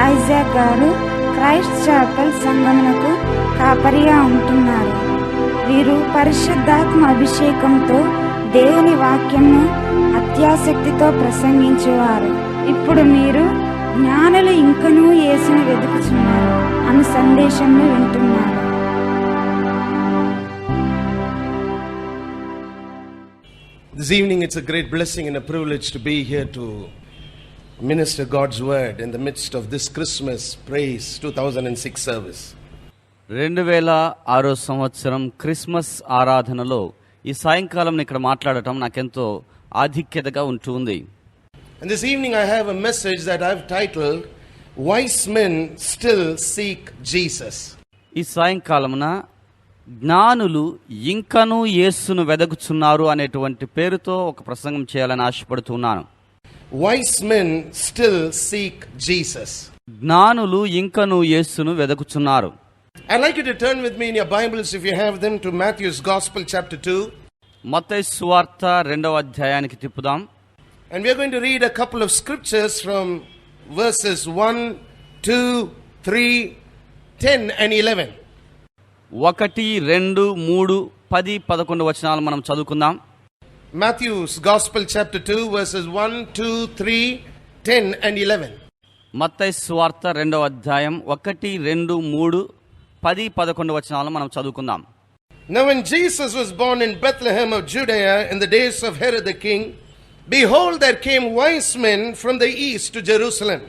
Isaac గారు Christ Chappell సంఘమునకు కాపరిగా ఉంటున్నారు. వీరు పరిశుద్ధాత్మ అభిషేకంతో దేవుని వాక్యంను అత్యాసక్తితో ప్రసంగించేవారు. ఇప్పుడు మీరు జ్ఞానులు ఇంకనూ యేసును వెతుకుతున్నారు అను సందేశంను వింటున్నారు. This evening it's a great blessing and a privilege to be here to minister God's word in the midst of this Christmas Praise 2006 service. 2006 సంవత్సరం క్రిస్మస్ ఆరాధనలో ఈ సాయంకాలం ఇక్కడ మాట్లాడటం నాకెంతో ఆధిక్యతగా ఉంటుంది. And this evening I have a message that I've titled Wise Men Still Seek Jesus. ఈ సాయంకాలమున జ్ఞానులు ఇంకనూ యేసును వెదకుచున్నారు అనేటువంటి పేరుతో ఒక ప్రసంగం చేయాలని ఆశపడుతున్నాను. Wise men still seek Jesus. జ్ఞానులు ఇంకనూ యేసును వెదకుచున్నారు. I'd like you to turn with me in your Bibles, if you have them, to Matthew's Gospel chapter 2. మత్తయి సువార్త 2వ అధ్యాయానికి తిప్పుదాం. And we are going to read a couple of scriptures from verses 1, 2, 3, 10 and 11. 1, 2, 3, 10, 11 వచనాలు మనం చదువుకుందాం. Matthew's Gospel chapter 2 verses 1, 2, 3, 10 and 11. మత్తయి సువార్త 2వ అధ్యాయం 1, 2, 3, 10, 11 వచనాలు మనం చదువుకుందాం. Now when Jesus was born in Bethlehem of Judea in the days of Herod the king, behold, there came wise men from the east to Jerusalem,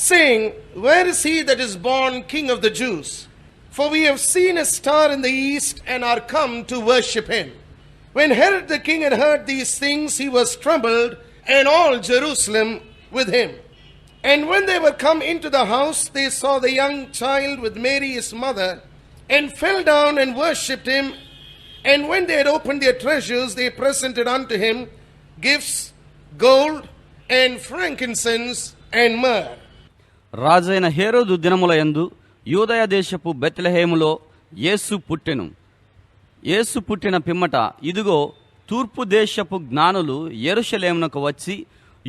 saying, Where is he that is born King of the Jews? For we have seen a star in the east and are come to worship him. When Herod the king had heard these things, he was troubled, and all Jerusalem with him. And when they were come into the house, they saw the young child with Mary his mother, and fell down and worshipped him. And when they had opened their treasures, they presented unto him gifts, gold, and frankincense, and myrrh. రాజైన హేరోదు దినములయందు యూదయ దేశపు బెత్లెహేములో యేసు పుట్టెను. యేసు పుట్టిన పిమ్మట ఇదిగో తూర్పు దేశపు జ్ఞానులు యెరూషలేమునకు వచ్చి,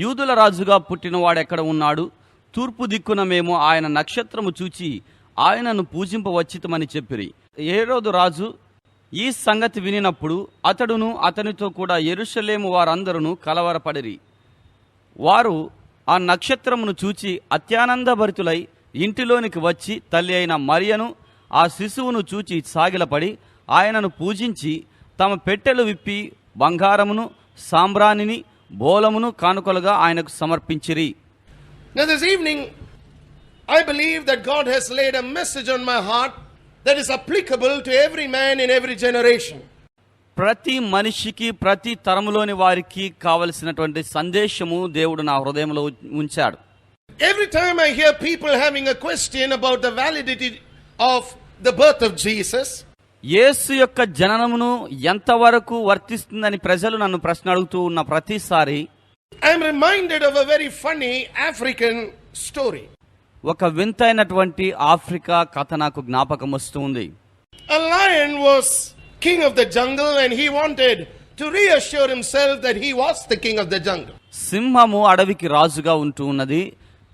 యూదుల రాజుగా పుట్టినవాడెక్కడ ఉన్నాడు? తూర్పు దిక్కున మేము ఆయన నక్షత్రము చూచి ఆయనను పూజింపవచ్చితమని చెప్పిరి. హేరోదు రాజు ఈ సంగతి వినినప్పుడు అతడును అతనితో కూడా యెరూషలేము వారందరూ కలవరపడిరి. వారు ఆ నక్షత్రమును చూచి అత్యానందభరితులై ఇంటిలోనికి వచ్చి తల్లి అయిన మరియను ఆ శిశువును చూచి సాగిలపడి ఆయనను పూజించి తమ పెట్టెలు విప్పి బంగారమును సాంబ్రాణిని బోలమును కానుకలుగా ఆయనకు సమర్పించిరి. Now this evening I believe that God has laid a message on my heart that is applicable to every man in every generation. ప్రతి మనిషికి ప్రతి తరములోని వారికి కావలసినటువంటి సందేశము దేవుడు నా హృదయంలో ఉంచాడు. Every time I hear people having a question about the validity of the birth of Jesus, యేసు యొక్క జననమును ఎంతవరకు వర్తిస్తుందని ప్రజలు నన్ను ప్రశ్న అడుగుతూ ఉన్న ప్రతిసారి I am reminded of a very funny African story. ఒక వింతైనటువంటి ఆఫ్రికా కథ నాకు జ్ఞాపకం వస్తుంది. A lion was king of the jungle and he wanted to reassure himself that he was the king of the jungle. సింహము అడవికి రాజుగా ఉంటూ ఉన్నది.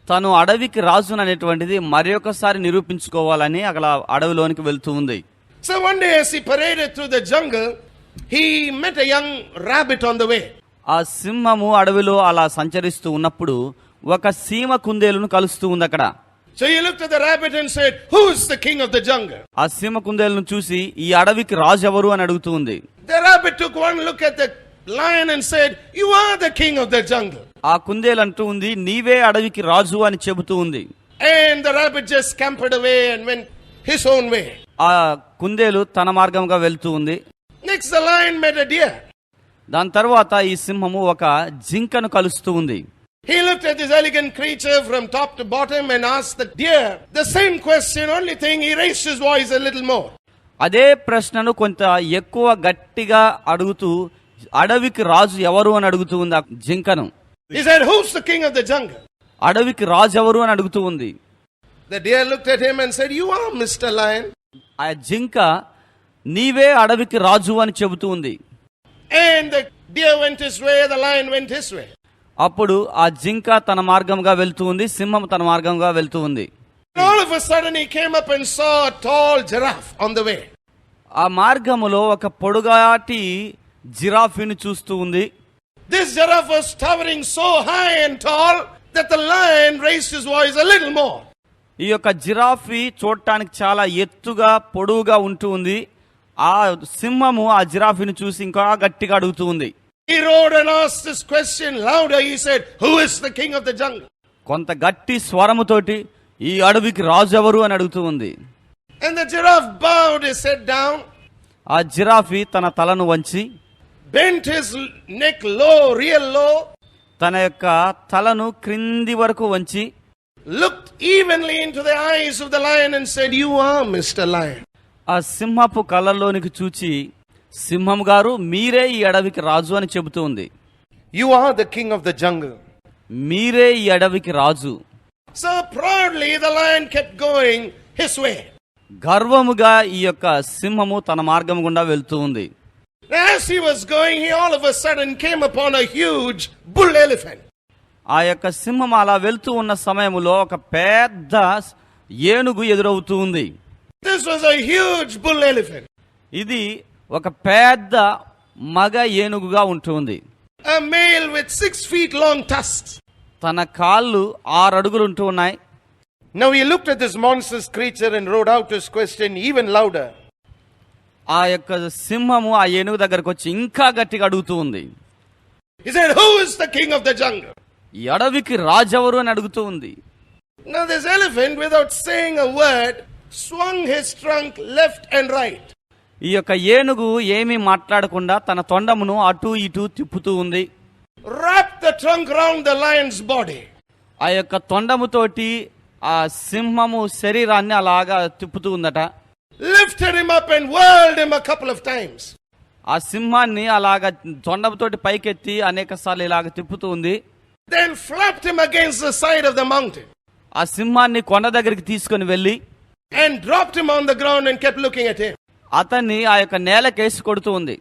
తను అడవికి రాజు అనేటువంటిది మరొకసారి నిరూపించుకోవాలని అక్కడ అడవిలోనికి వెళ్తూ ఉంది. So one day as he paraded through the jungle, he met a young rabbit on the way. ఆ సింహము అడవిలో అలా సంచరిస్తూ ఉన్నప్పుడు ఒక సీమ కుందేలును కలుస్తూ ఉంది అక్కడ. So he looked at the rabbit and said, Who is the king of the jungle? ఆ సీమ కుందేలును చూసి ఈ అడవికి రాజు ఎవరు అని అడుగుతూ ఉంది. The rabbit took one look at the lion and said, You are the king of the jungle. ఆ కుందేలు అంటూ ఉంది, నీవే అడవికి రాజు అని చెబుతూ ఉంది. And the rabbit just scampered away and went his own way. ఆ కుందేలు తన మార్గంగా వెళ్తూ ఉంది. Next the lion met a deer. దాని తర్వాత ఈ సింహము ఒక జింకను కలుస్తూ ఉంది. He looked at this elegant creature from top to bottom and asked the deer the same question, only thing he raised his voice a little more. అదే ప్రశ్నను కొంత ఎక్కువ గట్టిగా అడుగుతూ అడవికి రాజు ఎవరు అని అడుగుతూ ఉంది ఆ జింకను. He said, Who's the king of the jungle? అడవికి రాజు ఎవరు అని అడుగుతూ ఉంది. The deer looked at him and said, You are Mr. Lion. ఆ జింక నీవే అడవికి రాజు అని చెబుతూ ఉంది. And the deer went his way, the lion went his way. అప్పుడు ఆ జింక తన మార్గంగా వెళ్తూ ఉంది, సింహం తన మార్గంగా వెళ్తూ ఉంది. All of a sudden he came up and saw a tall giraffe on the way. ఆ మార్గములో ఒక పొడుగాటి జిరాఫీని చూస్తూ ఉంది. This giraffe was towering so high and tall that the lion raised his voice a little more. ఈ యొక్క giraffe చూడటానికి చాలా ఎత్తుగా పొడవుగా ఉంటూ ఉంది. ఆ సింహము ఆ జిరాఫీని చూసి ఇంకా గట్టిగా అడుగుతూ ఉంది. He roared and asked this question louder. He said, "Who is the king of the jungle?" కొంత గట్టి స్వరముతోటి ఈ అడవికి రాజు ఎవరు అని అడుగుతూ ఉంది. And the giraffe bowed his head down, ఆ జిరాఫీ తన తలను వంచి, bent his neck low, real low, తన యొక్క తలను క్రింది వరకు వంచి, looked evenly into the eyes of the lion and said, "You are Mr. Lion." ఆ సింహపు కళ్ళల్లోనికి చూచి, సింహం గారు మీరే ఈ అడవికి రాజు అని చెబుతూ ఉంది. You are the king of the jungle. మీరే ఈ అడవికి రాజు. So proudly the lion kept going his way. గర్వముగా ఈ యొక్క సింహము తన మార్గం గుండా వెళ్తూ ఉంది. As he was going, he all of a sudden came upon a huge bull elephant. ఆ యొక్క సింహం అలా వెళ్తూ ఉన్న సమయంలో ఒక పెద్ద ఏనుగు ఎదురవుతూ ఉంది. This was a huge bull elephant. ఇది ఒక పెద్ద మగ ఏనుగుగా ఉంటుంది. A male with 6 feet long tusks. తన కాళ్ళు 6 అడుగులు ఉంటూ ఉన్నాయి. Now he looked at this monstrous creature and wrote out his question even louder. ఆ యొక్క సింహము ఆ ఏనుగు దగ్గరకు వచ్చి ఇంకా గట్టిగా అడుగుతూ ఉంది. He said, "Who is the king of the jungle?" ఈ అడవికి రాజెవరు అని అడుగుతూ ఉంది. Now this elephant, without saying a word, swung his trunk left and right. ఈ యొక్క ఏనుగు ఏమీ మాట్లాడకుండా తన తొండమును అటు ఇటు తిప్పుతూ ఉంది. Wrapped the trunk round the lion's body. ఆ యొక్క తొండముతోటి ఆ సింహము శరీరాన్ని అలాగా తిప్పుతూ ఉందట. Lifted him up and whirled him a couple of times. ఆ సింహాన్ని అలాగా తొండముతోటి పైకెత్తి అనేక సార్లు ఇలాగ తిప్పుతూ ఉంది. Then flapped him against the side of the mountain. ఆ సింహాన్ని కొండ దగ్గరికి తీసుకొని వెళ్ళి And dropped him on the ground and kept looking at him. అతన్ని ఆ యొక్క నేలకేసి కొడుతూ ఉంది.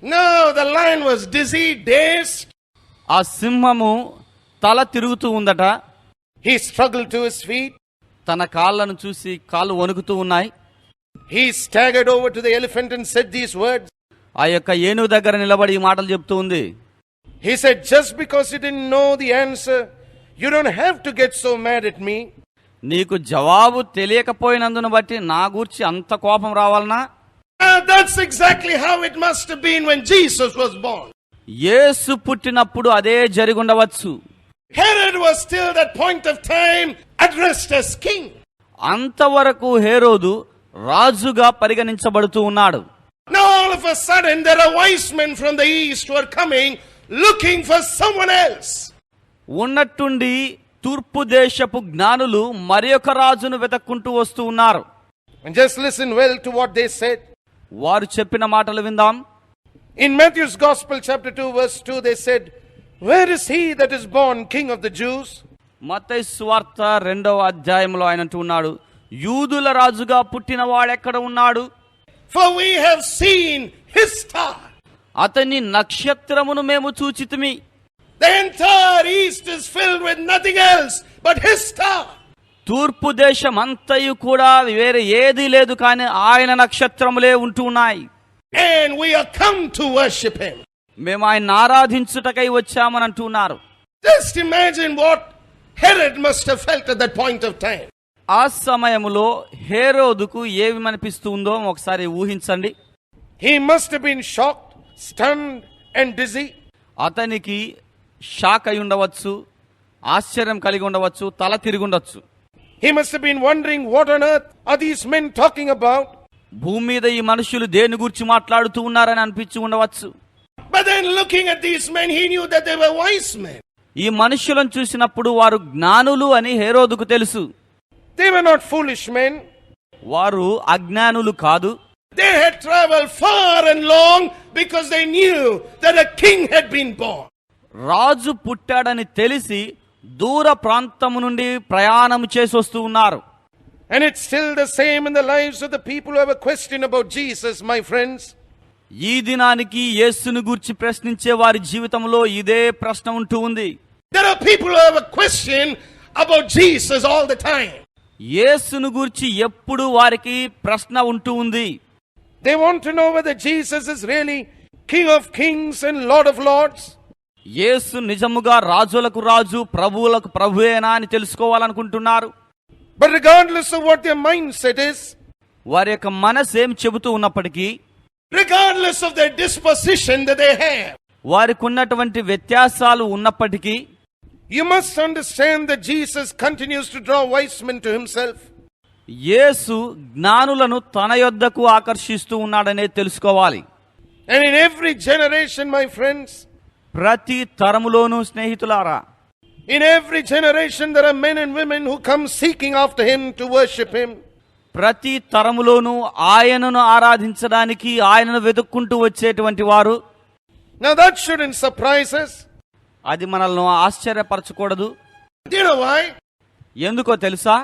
Now the lion was dizzy, dazed. ఆ సింహము తల తిరుగుతూ ఉందట. He struggled to his feet. తన కాళ్ళను చూసి కాళ్ళు వణుకుతూ ఉన్నాయి. He staggered over to the elephant and said these words. ఆ యొక్క ఏనుగు దగ్గర నిలబడి ఈ మాటలు చెప్తూ ఉంది. He said, "Just because you didn't know the answer, you don't have to get so mad at me." నీకు జవాబు తెలియకపోయినందును బట్టి నా గూర్చి అంత కోపం రావాలనా? That's exactly how it must have been when Jesus was born. యేసు పుట్టినప్పుడు అదే జరిగుండవచ్చు. Herod was still at that point of time addressed as king. అంతవరకు హేరోదు రాజుగా పరిగణించబడుతూ ఉన్నాడు. Now all of a sudden there are wise men from the east who are coming looking for someone else. ఉన్నట్టుండి తూర్పు దేశపు జ్ఞానులు మరియొక రాజును వెతుక్కుంటూ వస్తూ ఉన్నారు. And just listen well to what they said. వారు చెప్పిన మాటలు విందాం. In Matthew's Gospel chapter 2 verse 2 they said, "Where is he that is born king of the Jews?" మత్తయి సువార్త 2వ అధ్యాయంలో ఆయన అంటున్నాడు, యూదుల రాజుగా పుట్టిన వాడెక్కడ ఉన్నాడు? For we have seen his star. అతని నక్షత్రమును మేము చూచితిమి. The entire east is filled with nothing else but his star. తూర్పు దేశం అంతయు కూడా వేరే ఏదీ లేదు కానీ ఆయన నక్షత్రములే ఉంటూ ఉన్నాయి. And we are come to worship him. మేము ఆయన ఆరాధించుటకై వచ్చామని అంటున్నారు. Just imagine what Herod must have felt at that point of time. ఆ సమయములో హేరోదుకు ఏమి అనిపిస్తుందో ఒకసారి ఊహించండి. He must have been shocked, stunned and dizzy. అతనికి షాక్ అయి ఉండవచ్చు, ఆశ్చర్యం కలిగి ఉండవచ్చు, తల తిరిగి ఉండొచ్చు. He must have been wondering, what on earth are these men talking about? భూమి మీద ఈ మనుషులు దేని గురించి మాట్లాడుతూ ఉన్నారని అనిపించి ఉండవచ్చు. But then looking at these men, he knew that they were wise men. ఈ మనుషులను చూసినప్పుడు వారు జ్ఞానులు అని హేరోదుకు తెలుసు. They were not foolish men. వారు అజ్ఞానులు కాదు. They had traveled far and long because they knew that a king had been born. రాజు పుట్టాడని తెలిసి దూర ప్రాంతము నుండి ప్రయాణం చేసి వస్తూ ఉన్నారు. And it's still the same in the lives of the people who have a question about Jesus, my friends. ఈ దినానికి యేసును గూర్చి ప్రశ్నించే వారి జీవితంలో ఇదే ప్రశ్న ఉంటూ ఉంది. There are people who have a question about Jesus all the time. యేసును గూర్చి ఎప్పుడు వారికి ప్రశ్న ఉంటూ ఉంది. They want to know whether Jesus is really King of Kings and Lord of Lords. యేసు నిజముగా రాజులకు రాజు, ప్రభువులకు ప్రభువేనా అని తెలుసుకోవాలనుకుంటున్నారు. But regardless of what their mindset is, వారి యొక్క మనసు ఏం చెబుతూ ఉన్నప్పటికీ, regardless of their disposition that they have, వారికి ఉన్నటువంటి వ్యత్యాసాలు ఉన్నప్పటికీ, you must understand that Jesus continues to draw wise men to himself. యేసు జ్ఞానులను తన యొద్దకు ఆకర్షిస్తూ ఉన్నాడనే తెలుసుకోవాలి. And in every generation, my friends, ప్రతి తరములోనూ స్నేహితులారా, in every generation there are men and women who come seeking after him to worship him. ప్రతి తరములోనూ ఆయనను ఆరాధించడానికి, ఆయనను వెతుక్కుంటూ వచ్చేటువంటి వారు. Now that shouldn't surprise us. అది మనల్ని ఆశ్చర్యపరచకూడదు. Do you know why? ఎందుకో తెలుసా?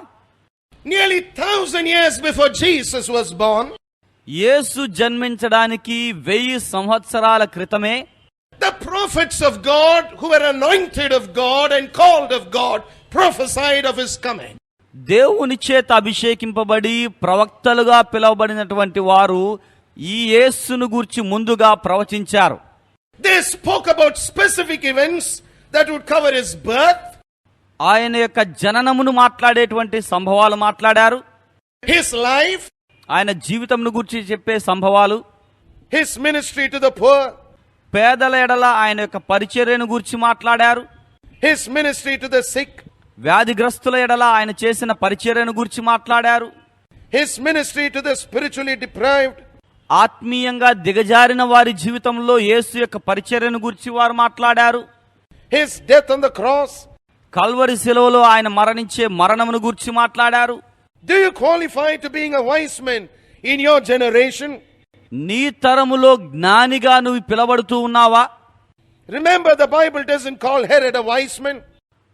Nearly 1,000 years before Jesus was born, యేసు జన్మించడానికి 1000 సంవత్సరాల క్రితమే the prophets of God who were anointed of God and called of God prophesied of his coming. దేవుని చేత అభిషేకింపబడి ప్రవక్తలుగా పిలువబడినటువంటి వారు ఈ యేసును గూర్చి ముందుగా ప్రవచించారు. They spoke about specific events that would cover his birth, ఆయన యొక్క జననమును మాట్లాడేటువంటి సంభవాలు మాట్లాడారు. his life, ఆయన జీవితంను గూర్చి చెప్పే సంభవాలు, his ministry to the poor, పేదల ఎడల ఆయన యొక్క పరిచర్యను గూర్చి మాట్లాడారు. his ministry to the sick, వ్యాధిగ్రస్తుల ఎడల ఆయన చేసిన పరిచర్యను గూర్చి మాట్లాడారు. his ministry to the spiritually deprived, ఆత్మీయంగా దిగజారిన వారి జీవితంలో యేసు యొక్క పరిచర్యను గూర్చి వారు మాట్లాడారు. his death on the cross. Calvary శిలువలో ఆయన మరణించే మరణమును గూర్చి మాట్లాడారు. Do you qualify to being a wise man in your generation? నీ తరములో జ్ఞానిగా నువ్వు పిలబడుతూ ఉన్నావా? Remember, the Bible doesn't call Herod a wise man.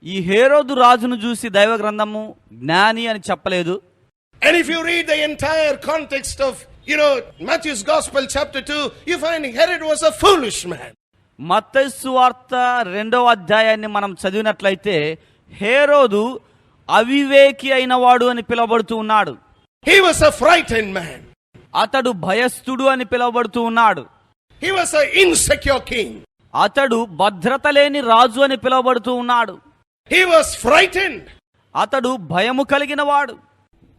ఈ హేరోదు రాజును చూసి దైవ గ్రంథము జ్ఞాని అని చెప్పలేదు. And if you read the entire context of, Matthew's Gospel chapter 2, you find Herod was a foolish man. మత్తయి సువార్త 2వ అధ్యాయాన్ని మనం చదివినట్లయితే హేరోదు అవివేకి అయిన వాడు అని పిలువబడుతూ ఉన్నాడు. He was a frightened man. అతడు భయస్థుడు అని పిలువబడుతూ ఉన్నాడు. He was an insecure king. అతడు భద్రత లేని రాజు అని పిలువబడుతూ ఉన్నాడు. He was frightened. అతడు భయము కలిగిన వాడు.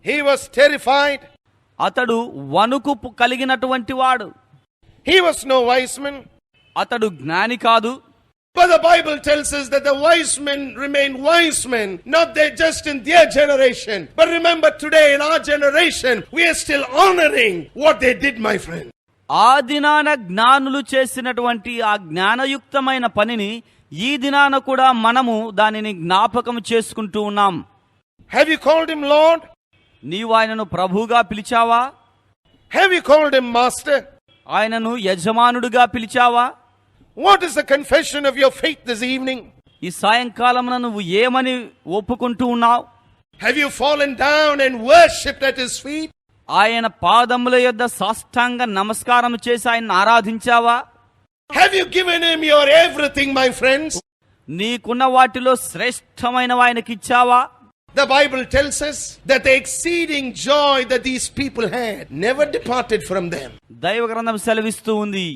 He was terrified. అతడు వణుకు కలిగినటువంటి వాడు. He was no wise man. అతడు జ్ఞాని కాదు. But the Bible tells us that the wise men remain wise men, not they just in their generation. But remember, today in our generation, we are still honoring what they did, my friend. ఆ దినాన జ్ఞానులు చేసినటువంటి ఆ జ్ఞానయుక్తమైన పనిని ఈ దినాన కూడా మనము దానిని జ్ఞాపకం చేసుకుంటూ ఉన్నాం. Have you called him Lord? నీవు ఆయనను ప్రభువుగా పిలిచావా? Have you called him Master? ఆయనను యజమానుడిగా పిలిచావా? What is the confession of your faith this evening? ఈ సాయంకాలమున నువ్వు ఏమని ఒప్పుకుంటూ ఉన్నావు? Have you fallen down and worshipped at his feet? ఆయన పాదముల యొద్ద సాష్టాంగ నమస్కారం చేసి ఆయన్ని ఆరాధించావా? Have you given him your everything, my friends? నీకున్న వాటిలో శ్రేష్టమైనవి ఆయనకిచ్చావా? The Bible tells us that the exceeding joy that these people had never departed from them. దైవ గ్రంథం సెలవిస్తూ ఉంది,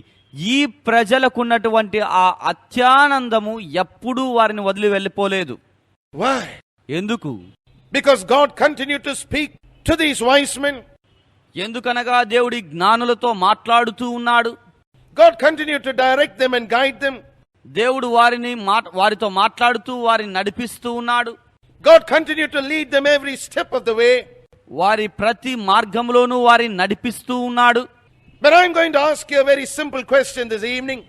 ఈ ప్రజలకున్నటువంటి ఆ అత్యానందము ఎప్పుడూ వారిని వదిలి వెళ్ళిపోలేదు. Why? ఎందుకు? Because God continued to speak to these wise men. ఎందుకనగా దేవుడి జ్ఞానులతో మాట్లాడుతూ ఉన్నాడు. God continued to direct them and guide them. దేవుడు వారితో మాట్లాడుతూ వారిని నడిపిస్తూ ఉన్నాడు. God continued to lead them every step of the way. వారి ప్రతి మార్గంలోనూ వారిని నడిపిస్తూ ఉన్నాడు. But I'm going to ask you a very simple question this evening.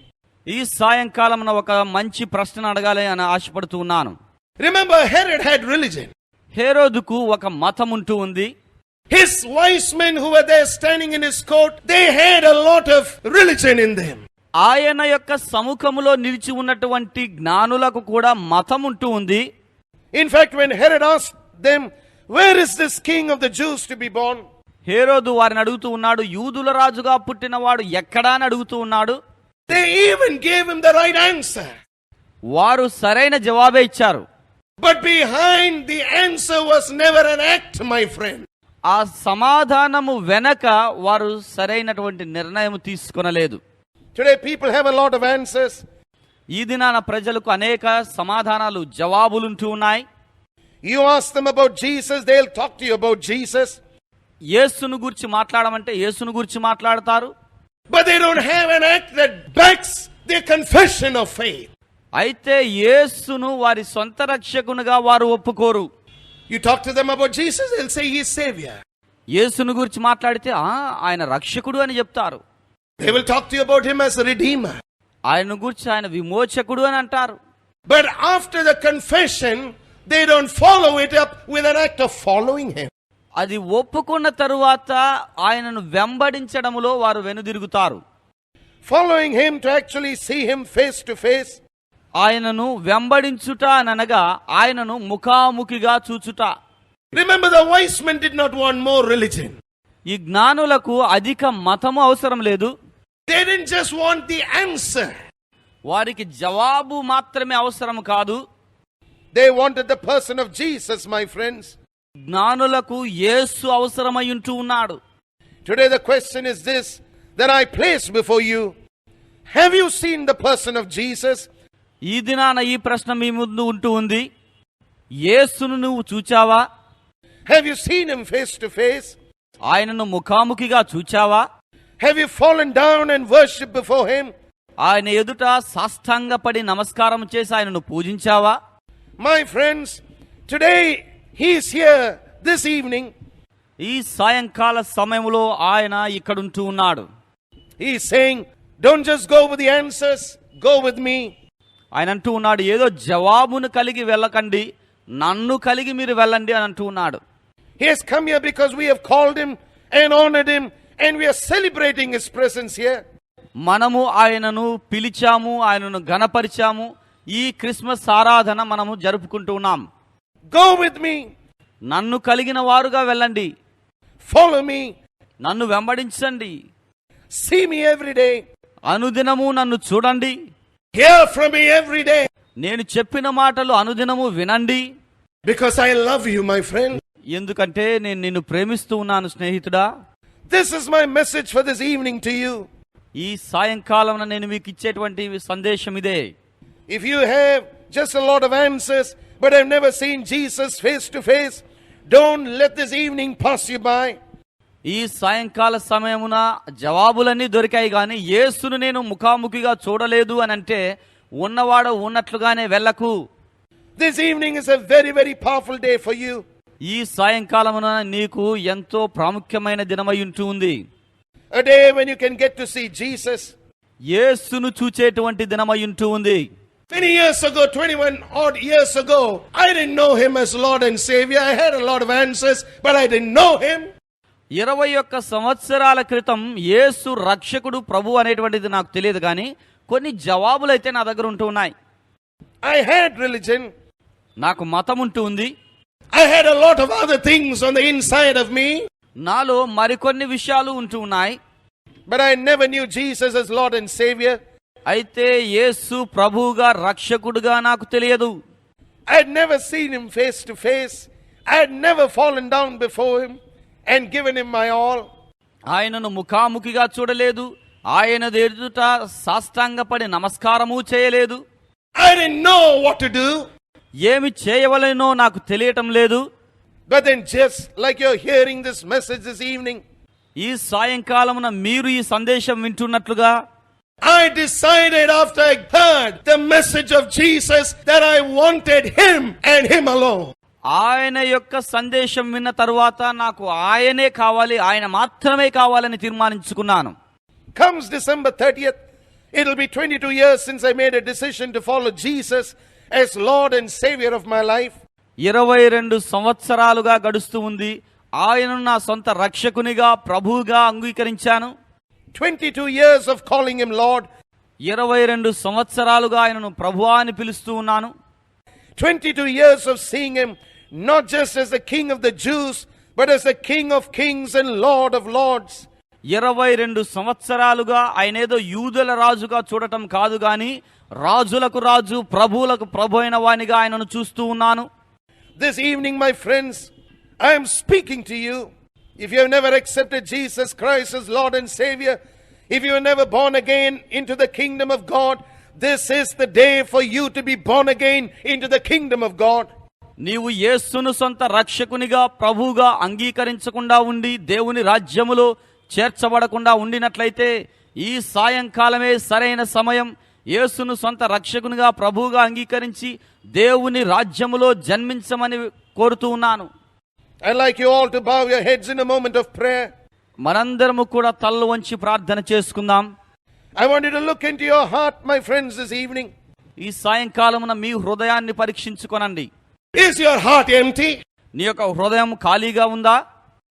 ఈ సాయంకాలం ఒక మంచి ప్రశ్న అడగాలి అని ఆశపడుతూ ఉన్నాను. Remember, Herod had religion. హేరోదుకు ఒక మతం ఉంటూ ఉంది. His wise men who were there standing in his court, they had a lot of religion in them. ఆయన యొక్క సముఖములో నిలిచి ఉన్నటువంటి జ్ఞానులకు కూడా మతం ఉంటూ ఉంది. In fact, when Herod asked them, where is this king of the Jews to be born? హేరోదు వారిని అడుగుతూ ఉన్నాడు, యూదుల రాజుగా పుట్టినవాడు ఎక్కడా అని అడుగుతూ ఉన్నాడు. They even gave him the right answer. వారు సరైన జవాబే ఇచ్చారు. But behind the answer was never an act, my friend. ఆ సమాధానము వెనక వారు సరైనటువంటి నిర్ణయం తీసుకొనలేదు. Today people have a lot of answers. ఈ దినాన ప్రజలకు అనేక సమాధానాలు, జవాబులుంటూ ఉన్నాయి. You ask them about Jesus, they'll talk to you about Jesus. యేసును గురించి మాట్లాడమంటే యేసును గురించి మాట్లాడతారు. But they don't have an act that backs their confession of faith. అయితే యేసును వారి సొంత రక్షకునిగా వారు ఒప్పుకోరు. You talk to them about Jesus, they'll say He is Savior. యేసును గురించి మాట్లాడితే ఆయన రక్షకుడు అని చెప్తారు. They will talk to you about Him as a Redeemer. ఆయన గురించి ఆయన విమోచకుడు అని అంటారు. But after the confession, they don't follow it up with an act of following Him. అది ఒప్పుకున్న తరువాత ఆయనను వెంబడించడములో వారు వెనుదిరుగుతారు. Following Him to actually see Him face to face. ఆయనను వెంబడించుట అనగా ఆయనను ముఖాముఖిగా చూచుట. Remember, the wise men did not want more religion. ఈ జ్ఞానులకు అధిక మతము అవసరం లేదు. They didn't just want the answer. వారికి జవాబు మాత్రమే అవసరం కాదు. They wanted the person of Jesus, my friends. జ్ఞానులకు యేసు అవసరమై ఉంటూ ఉన్నాడు. Today the question is this that I place before you. Have you seen the person of Jesus? ఈ దినాన ఈ ప్రశ్న మీ ముందు ఉంటూ ఉంది. యేసును నువ్వు చూచావా? Have you seen Him face to face? ఆయనను ముఖాముఖిగా చూచావా? Have you fallen down and worshipped before Him? ఆయన ఎదుట సాష్టాంగపడి నమస్కారం చేసి ఆయనను పూజించావా? My friends, today He is here this evening. ఈ సాయంకాల సమయంలో ఆయన ఇక్కడుంటూ ఉన్నాడు. He is saying, don't just go with the answers, go with me. ఆయన అంటూ ఉన్నాడు, ఏదో జవాబును కలిగి వెళ్ళకండి, నన్ను కలిగి మీరు వెళ్ళండి అని అంటూ ఉన్నాడు. He has come here because we have called Him and honored Him and we are celebrating His presence here. మనము ఆయనను పిలిచాము, ఆయనను ఘనపరిచాము. ఈ క్రిస్మస్ ఆరాధన మనము జరుపుకుంటూ ఉన్నాం. Go with me. నన్ను కలిగిన వారుగా వెళ్ళండి, Follow me. నన్ను వెంబడించండి, See me every day. అనుదినము నన్ను చూడండి, Hear from me every day. నేను చెప్పిన మాటలు అనుదినము వినండి. Because I love you, my friend. ఎందుకంటే నేను నిన్ను ప్రేమిస్తూ ఉన్నాను స్నేహితుడా. This is my message for this evening to you. ఈ సాయంకాలం నేను మీకు ఇచ్చేటువంటి సందేశం ఇదే. If you have just a lot of answers, but have never seen Jesus face to face, don't let this evening pass you by. ఈ సాయంకాల సమయమున జవాబులన్నీ దొరికాయి గాని యేసును నేను ముఖాముఖిగా చూడలేదు అని అంటే ఉన్నవాడు ఉన్నట్లుగానే వెళ్ళకు. This evening is a very, very powerful day for you. ఈ సాయంకాలమున నీకు ఎంతో ప్రాముఖ్యమైన దినమై ఉంటుంది. A day when you can get to see Jesus. యేసును చూచేటువంటి దినమై ఉంటుంది. Many years ago, 21 odd years ago, I didn't know Him as Lord and Savior. I had a lot of answers, but I didn't know Him. 21 సంవత్సరాల క్రితం యేసు రక్షకుడు ప్రభు అనేటువంటిది నాకు తెలియదు కానీ కొన్ని జవాబులు అయితే నా దగ్గర ఉంటూ ఉన్నాయి. I had religion. నాకు మతం ఉంటూ ఉంది. I had a lot of other things on the inside of me. నాలో మరికొన్ని విషయాలు ఉంటూ ఉన్నాయి. But I never knew Jesus as Lord and Savior. అయితే యేసు ప్రభువుగా రక్షకుడుగా నాకు తెలియదు. I had never seen Him face to face. I had never fallen down before Him and given Him my all. ఆయనను ముఖాముఖిగా చూడలేదు, ఆయన ఎదుట సాష్టాంగపడి నమస్కారము చేయలేదు. I didn't know what to do. ఏమి చేయవలెనో నాకు తెలియటం లేదు. But then just like you're hearing this message this evening, ఈ సాయంకాలమున మీరు ఈ సందేశం వింటున్నట్లుగా I decided after I heard the message of Jesus that I wanted Him and Him alone. ఆయన యొక్క సందేశం విన్న తరువాత నాకు ఆయనే కావాలి, ఆయన మాత్రమే కావాలని తీర్మానించుకున్నాను. Comes December 30th, it'll be 22 years since I made a decision to follow Jesus as Lord and Savior of my life. 22 సంవత్సరాలుగా గడుస్తూ ఉంది. ఆయనను నా సొంత రక్షకునిగా ప్రభువుగా అంగీకరించాను. 22 years of calling Him Lord. 22 సంవత్సరాలుగా ఆయనను ప్రభువా అని పిలుస్తూ ఉన్నాను. 22 years of seeing Him not just as the King of the Jews, but as the King of Kings and Lord of Lords. 22 సంవత్సరాలుగా ఆయనేదో యూదుల రాజుగా చూడటం కాదు గాని రాజులకు రాజు, ప్రభువులకు ప్రభు అయిన వానిగా ఆయనను చూస్తూ ఉన్నాను. This evening, my friends, I am speaking to you. If you have never accepted Jesus Christ as Lord and Savior, if you have never born again into the kingdom of God, this is the day for you to be born again into the kingdom of God. నీవు యేసును సొంత రక్షకునిగా, ప్రభువుగా అంగీకరించకుండా ఉండి దేవుని రాజ్యములో చేర్చబడకుండా ఉండినట్లయితే ఈ సాయంకాలమే సరైన సమయం. యేసును సొంత రక్షకునిగా, ప్రభువుగా అంగీకరించి దేవుని రాజ్యములో జన్మించమని కోరుతూ ఉన్నాను. I'd like you all to bow your heads in a moment of prayer. మనందరము కూడా తలలు వంచి ప్రార్థన చేసుకుందాం. I want you to look into your heart, my friends, this evening. ఈ సాయంకాలమున మీ హృదయాన్ని పరీక్షించుకొనండి. Is your heart empty? నీ యొక్క హృదయం ఖాళీగా ఉందా?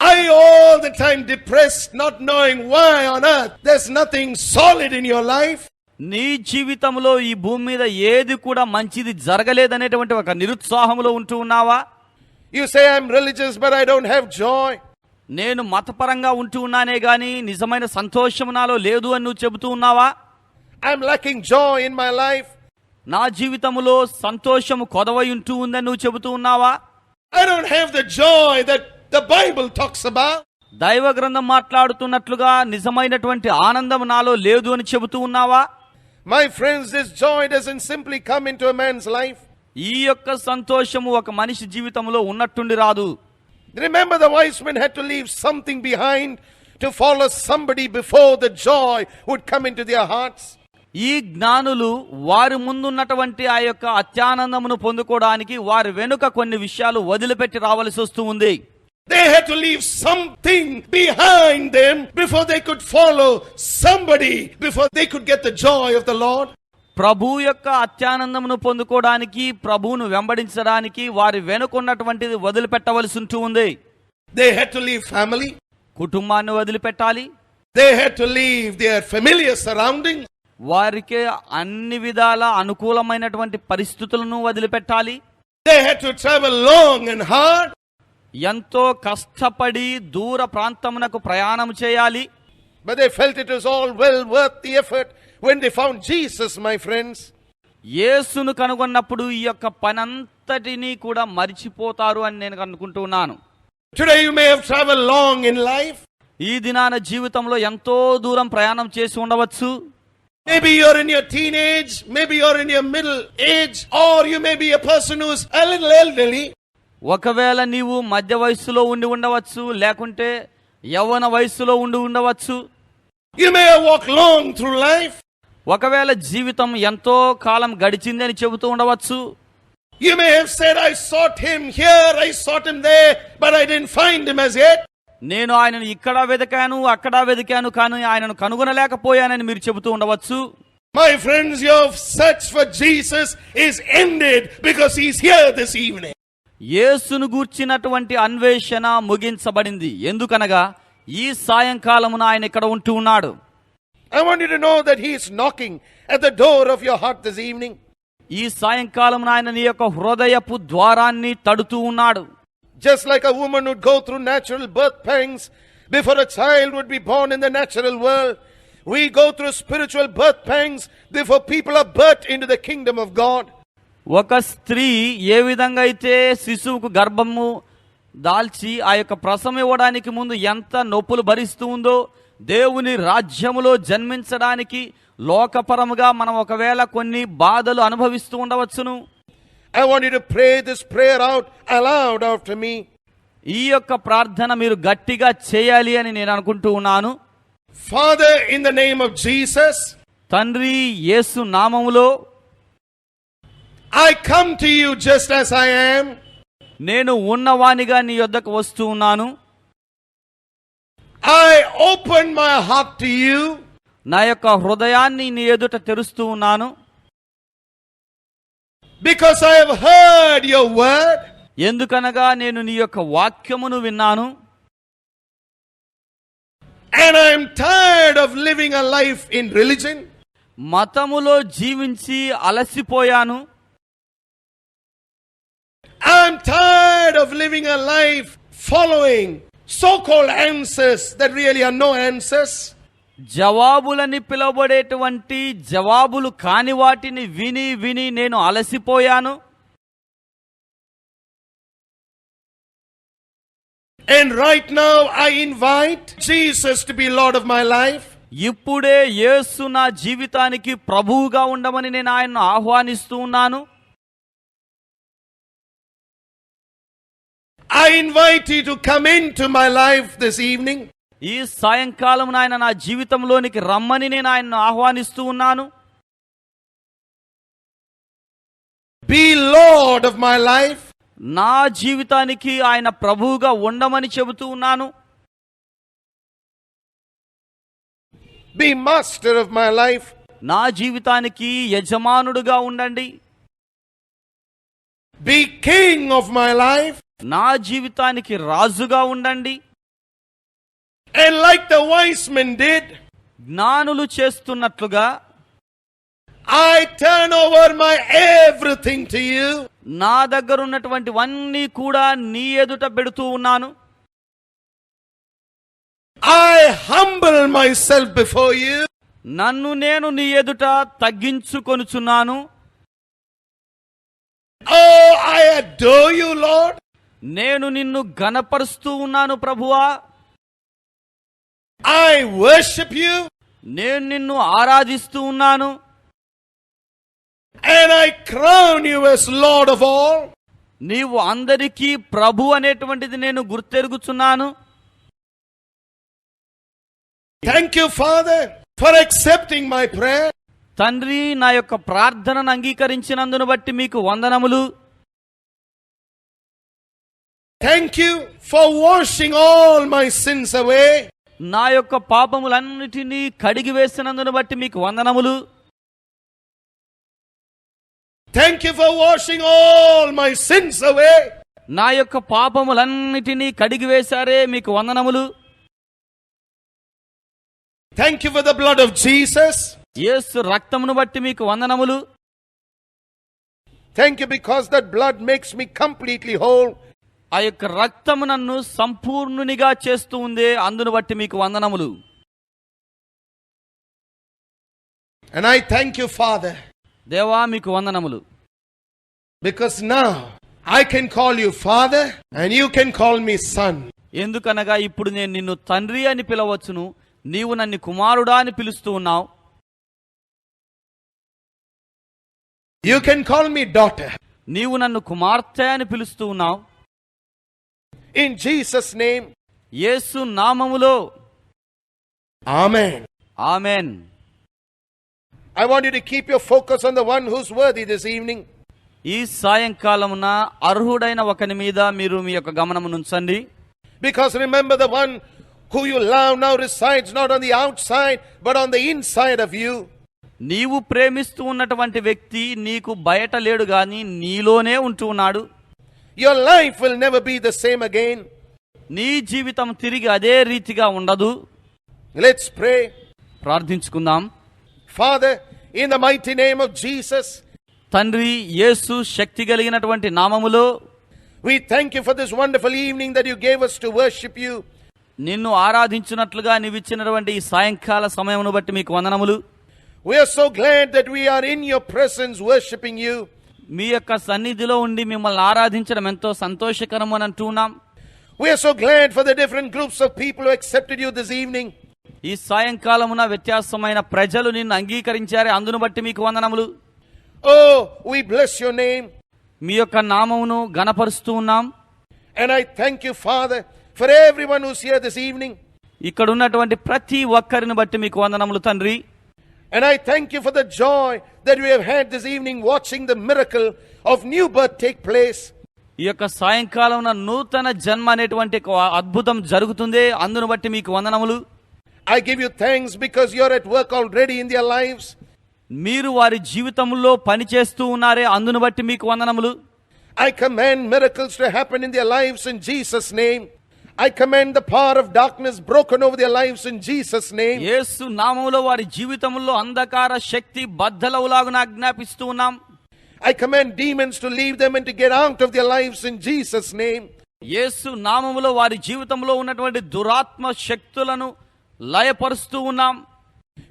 Are you all the time depressed, not knowing why on earth there's nothing solid in your life? నీ జీవితంలో ఈ భూమి మీద ఏది కూడా మంచిది జరగలేదనేటువంటి ఒక నిరుత్సాహంలో ఉంటూ ఉన్నావా? You say, I'm religious, but I don't have joy. నేను మతపరంగా ఉంటూ ఉన్నానే గాని నిజమైన సంతోషం నాలో లేదు అని నువ్వు చెబుతూ ఉన్నావా? I'm lacking joy in my life. నా జీవితంలో సంతోషము కొదవై ఉంటూ ఉందని నువ్వు చెబుతూ ఉన్నావా? I don't have the joy that the Bible talks about. దైవ గ్రంథం మాట్లాడుతున్నట్లుగా నిజమైనటువంటి ఆనందం నాలో లేదు అని చెబుతూ ఉన్నావా? My friends, this joy doesn't simply come into a man's life. ఈ యొక్క సంతోషము ఒక మనిషి జీవితంలో ఉన్నట్టుండి రాదు. Remember, the wise men had to leave something behind to follow somebody before the joy would come into their hearts. ఈ జ్ఞానులు వారి ముందున్నటువంటి ఆ యొక్క అత్యానందమును పొందుకోవడానికి వారి వెనుక కొన్ని విషయాలు వదిలిపెట్టి రావాల్సి వస్తూ ఉంది. They had to leave something behind them before they could follow somebody, before they could get the joy of the Lord. ప్రభు యొక్క అత్యానందమును పొందుకోవడానికి, ప్రభువును వెంబడించడానికి వారి వెనుకున్నటువంటిది వదిలిపెట్టవలసి ఉంటూ ఉంది. They had to leave family. కుటుంబాన్ని వదిలిపెట్టాలి. They had to leave their familiar surroundings. వారికి అన్ని విధాల అనుకూలమైనటువంటి పరిస్థితులను వదిలిపెట్టాలి. They had to travel long and hard. ఎంతో కష్టపడి దూర ప్రాంతమునకు ప్రయాణం చేయాలి. But they felt it was all well worth the effort when they found Jesus, my friends. యేసును కనుగొన్నప్పుడు ఈ యొక్క పనంతటిని కూడా మరిచిపోతారు అని నేను అనుకుంటున్నాను. Today you may have traveled long in life. ఈ దినాన జీవితంలో ఎంతో దూరం ప్రయాణం చేసి ఉండవచ్చు. Maybe you're in your teenage, maybe you're in your middle age, or you may be a person who's a little elderly. ఒకవేళ నీవు మధ్య వయస్సులో ఉండి ఉండవచ్చు, లేకుంటే యవ్వన వయస్సులో ఉండి ఉండవచ్చు. You may have walked long through life. ఒకవేళ జీవితం ఎంతో కాలం గడిచింది అని చెబుతూ ఉండవచ్చు. You may have said, I sought him here, I sought him there, but I didn't find him as yet. నేను ఆయనను ఇక్కడ వెతికాను, అక్కడ వెతికాను, కానీ ఆయనను కనుగొనలేకపోయానని మీరు చెబుతూ ఉండవచ్చు. My friends, your search for Jesus is ended because he's here this evening. యేసును గూర్చినటువంటి అన్వేషణ ముగించబడింది. ఎందుకనగా ఈ సాయంకాలమున ఆయన ఇక్కడ ఉంటూ ఉన్నాడు. I want you to know that he is knocking at the door of your heart this evening. ఈ సాయంకాలమున ఆయన నీ యొక్క హృదయపు ద్వారాన్ని తడుతూ ఉన్నాడు. Just like a woman would go through natural birth pangs before a child would be born in the natural world, we go through spiritual birth pangs before people are birthed into the kingdom of God. ఒక స్త్రీ ఏ విధంగా అయితే శిశువుకు గర్భము దాల్చి ఆ యొక్క ప్రసవం ఇవ్వడానికి ముందు ఎంత నొప్పులు భరిస్తూ ఉందో, దేవుని రాజ్యములో జన్మించడానికి లోకపరముగా మనం ఒకవేళ కొన్ని బాధలు అనుభవిస్తూ ఉండవచ్చును. I want you to pray this prayer out aloud after me. ఈ యొక్క ప్రార్థన మీరు గట్టిగా చేయాలి అని నేను అనుకుంటూ ఉన్నాను. Father, in the name of Jesus, తండ్రి యేసు నామములో I come to you just as I am. నేను ఉన్నవానిగా నీ యొద్దకు వస్తూ ఉన్నాను. I open my heart to you. నా యొక్క హృదయాన్ని నీ ఎదుట తెరుస్తూ ఉన్నాను. Because I have heard your word. ఎందుకనగా నేను నీ యొక్క వాక్యమును విన్నాను. And I am tired of living a life in religion. మతములో జీవించి అలసిపోయాను. I am tired of living a life following so-called answers that really are no answers. జవాబులని పిలువబడేటువంటి జవాబులు కాని వాటిని విని విని నేను అలసిపోయాను. And right now I invite Jesus to be Lord of my life. ఇప్పుడే యేసు నా జీవితానికి ప్రభువుగా ఉండమని నేను ఆయన్ను ఆహ్వానిస్తూ ఉన్నాను. I invite you to come into my life this evening. ఈ సాయంకాలం ఆయన నా జీవితంలోనికి రమ్మని నేను ఆయన్ను ఆహ్వానిస్తూ ఉన్నాను. Be Lord of my life. నా జీవితానికి ఆయన ప్రభువుగా ఉండమని చెబుతూ ఉన్నాను. Be master of my life. నా జీవితానికి యజమానుడుగా ఉండండి. Be king of my life. నా జీవితానికి రాజుగా ఉండండి. And like the wise men did, జ్ఞానులు చేస్తున్నట్లుగా I turn over my everything to you. నా దగ్గర ఉన్నటువంటివన్నీ కూడా నీ ఎదుట పెడుతూ ఉన్నాను. I humble myself before you. నన్ను నేను నీ ఎదుట తగ్గించుకొనుచున్నాను. Oh, I adore you, Lord. నేను నిన్ను ఘనపరుస్తూ ఉన్నాను ప్రభువా. I worship you. నేను నిన్ను ఆరాధిస్తూ ఉన్నాను. And I crown you as Lord of all. నీవు అందరికీ ప్రభు అనేటువంటిది నేను గుర్తెరుగుచున్నాను. Thank you, Father, for accepting my prayer. తండ్రి, నా యొక్క ప్రార్థనను అంగీకరించినందును బట్టి మీకు వందనములు. Thank you for washing all my sins away. నా యొక్క పాపములన్నిటినీ కడిగి వేసినందును బట్టి మీకు వందనములు. Thank you for washing all my sins away. నా యొక్క పాపములన్నిటినీ కడిగి వేశారే, మీకు వందనములు. Thank you for the blood of Jesus. యేసు రక్తమును బట్టి మీకు వందనములు. Thank you because that blood makes me completely whole. ఆ యొక్క రక్తము నన్ను సంపూర్ణునిగా చేస్తూ ఉందే, అందును బట్టి మీకు వందనములు. And I thank you, Father, దేవా మీకు వందనములు. because now I can call you Father and you can call me Son. ఎందుకనగా ఇప్పుడు నేను నిన్ను తండ్రి అని పిలవచ్చును, నీవు నన్ను కుమారుడా అని పిలుస్తూ ఉన్నావు. You can call me daughter. నీవు నన్ను కుమార్తె అని పిలుస్తూ ఉన్నావు. In Jesus' name. యేసు నామములో. Amen. Amen. I want you to keep your focus on the one who's worthy this evening. ఈ సాయంకాలమున అర్హుడైన ఒకని మీద మీరు మీ యొక్క గమనమును ఉంచండి. Because remember, the one who you love now resides not on the outside but on the inside of you. నీవు ప్రేమిస్తూ ఉన్నటువంటి వ్యక్తి నీకు బయట లేడు గాని నీలోనే ఉంటూ ఉన్నాడు. Your life will never be the same again. నీ జీవితం తిరిగి అదే రీతిగా ఉండదు. Let's pray. ప్రార్థించుకుందాం. Father, in the mighty name of Jesus, తండ్రి, యేసు శక్తి కలిగినటువంటి నామములో we thank you for this wonderful evening that you gave us to worship you. నిన్ను ఆరాధించినట్లుగా నీవిచ్చినటువంటి ఈ సాయంకాల సమయమును బట్టి మీకు వందనములు. We are so glad that we are in your presence worshiping you. మీ యొక్క సన్నిధిలో ఉండి మిమ్మల్ని ఆరాధించడం ఎంతో సంతోషకరం అని అంటున్నాం. We are so glad for the different groups of people who accepted you this evening. ఈ సాయంకాలమున వ్యత్యాసమైన ప్రజలు నిన్ను అంగీకరించారే, అందును బట్టి మీకు వందనములు. Oh, we bless your name. మీ యొక్క నామమును ఘనపరుస్తూ ఉన్నాం. And I thank you, Father, for everyone who's here this evening. ఇక్కడ ఉన్నటువంటి ప్రతి ఒక్కరిని బట్టి మీకు వందనములు తండ్రి. And I thank you for the joy that we have had this evening watching the miracle of new birth take place. ఈ యొక్క సాయంకాలం నూతన జన్మ అనేటువంటి అద్భుతం జరుగుతుంది, అందును బట్టి మీకు వందనములు. I give you thanks because you're at work already in their lives. మీరు వారి జీవితంలో పని చేస్తూ ఉన్నారే, అందును బట్టి మీకు వందనములు. I command miracles to happen in their lives in Jesus' name. I command the power of darkness broken over their lives in Jesus' name. యేసు నామములో వారి జీవితంలో అంధకార శక్తి బద్దలవులాగున ఆజ్ఞాపిస్తూ ఉన్నాం. I command demons to leave them and to get out of their lives in Jesus' name. యేసు నామములో వారి జీవితంలో ఉన్నటువంటి దురాత్మ శక్తులను లయపరుస్తూ ఉన్నాం.